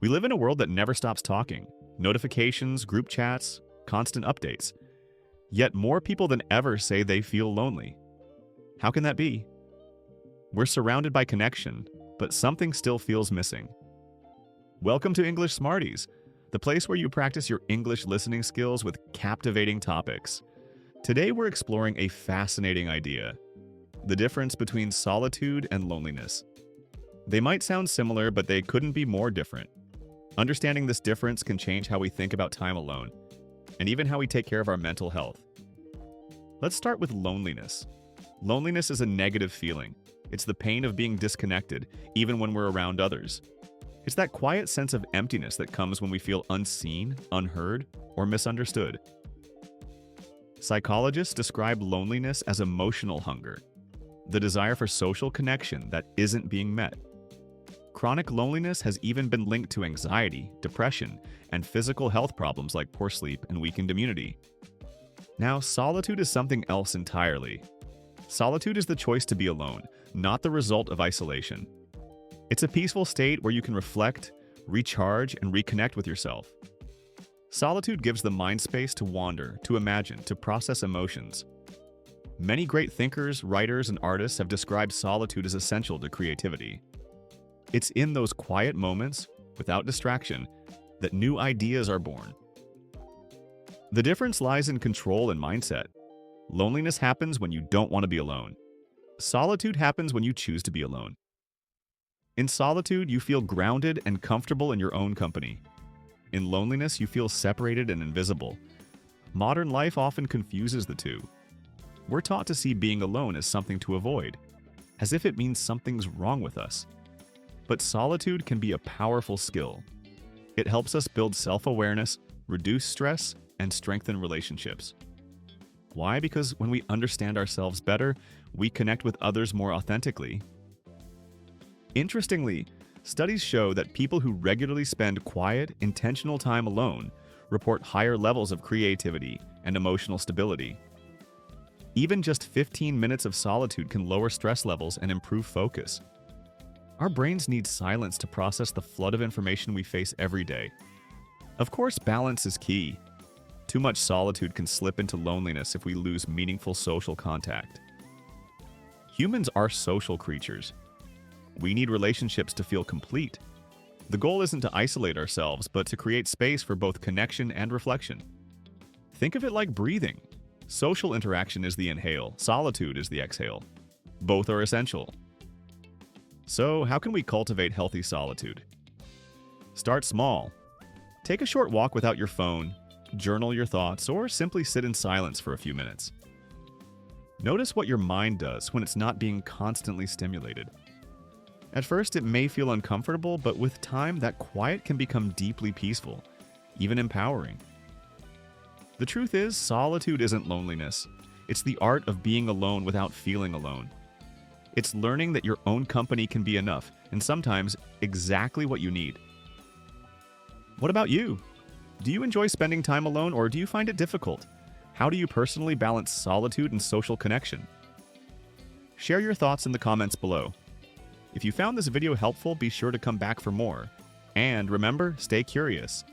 We live in a world that never stops talking. Notifications, group chats, constant updates. Yet more people than ever say they feel lonely. How can that be? We're surrounded by connection, but something still feels missing. Welcome to English Smarties, the place where you practice your English listening skills with captivating topics. Today we're exploring a fascinating idea: the difference between solitude and loneliness. They might sound similar, but they couldn't be more different. Understanding this difference can change how we think about time alone, and even how we take care of our mental health. Let's start with loneliness. Loneliness is a negative feeling. It's the pain of being disconnected, even when we're around others. It's that quiet sense of emptiness that comes when we feel unseen, unheard, or misunderstood. Psychologists describe loneliness as emotional hunger, the desire for social connection that isn't being met. Chronic loneliness has even been linked to anxiety, depression, and physical health problems like poor sleep and weakened immunity. Now, solitude is something else entirely. Solitude is the choice to be alone, not the result of isolation. It's a peaceful state where you can reflect, recharge, and reconnect with yourself. Solitude gives the mind space to wander, to imagine, to process emotions. Many great thinkers, writers, and artists have described solitude as essential to creativity. It's in those quiet moments, without distraction, that new ideas are born. The difference lies in control and mindset. Loneliness happens when you don't want to be alone. Solitude happens when you choose to be alone. In solitude, you feel grounded and comfortable in your own company. In loneliness, you feel separated and invisible. Modern life often confuses the two. We're taught to see being alone as something to avoid, as if it means something's wrong with us. But solitude can be a powerful skill. It helps us build self-awareness, reduce stress, and strengthen relationships. Why? Because when we understand ourselves better, we connect with others more authentically. Interestingly, studies show that people who regularly spend quiet, intentional time alone report higher levels of creativity and emotional stability. Even just 15 minutes of solitude can lower stress levels and improve focus. Our brains need silence to process the flood of information we face every day. Of course, balance is key. Too much solitude can slip into loneliness if we lose meaningful social contact. Humans are social creatures. We need relationships to feel complete. The goal isn't to isolate ourselves, but to create space for both connection and reflection. Think of it like breathing. Social interaction is the inhale, solitude is the exhale. Both are essential. So, how can we cultivate healthy solitude? Start small. Take a short walk without your phone, journal your thoughts, or simply sit in silence for a few minutes. Notice what your mind does when it's not being constantly stimulated. At first, it may feel uncomfortable, but with time, that quiet can become deeply peaceful, even empowering. The truth is, solitude isn't loneliness. It's the art of being alone without feeling alone. It's learning that your own company can be enough, and sometimes exactly what you need. What about you? Do you enjoy spending time alone, or do you find it difficult? How do you personally balance solitude and social connection? Share your thoughts in the comments below. If you found this video helpful, be sure to come back for more. And remember, stay curious.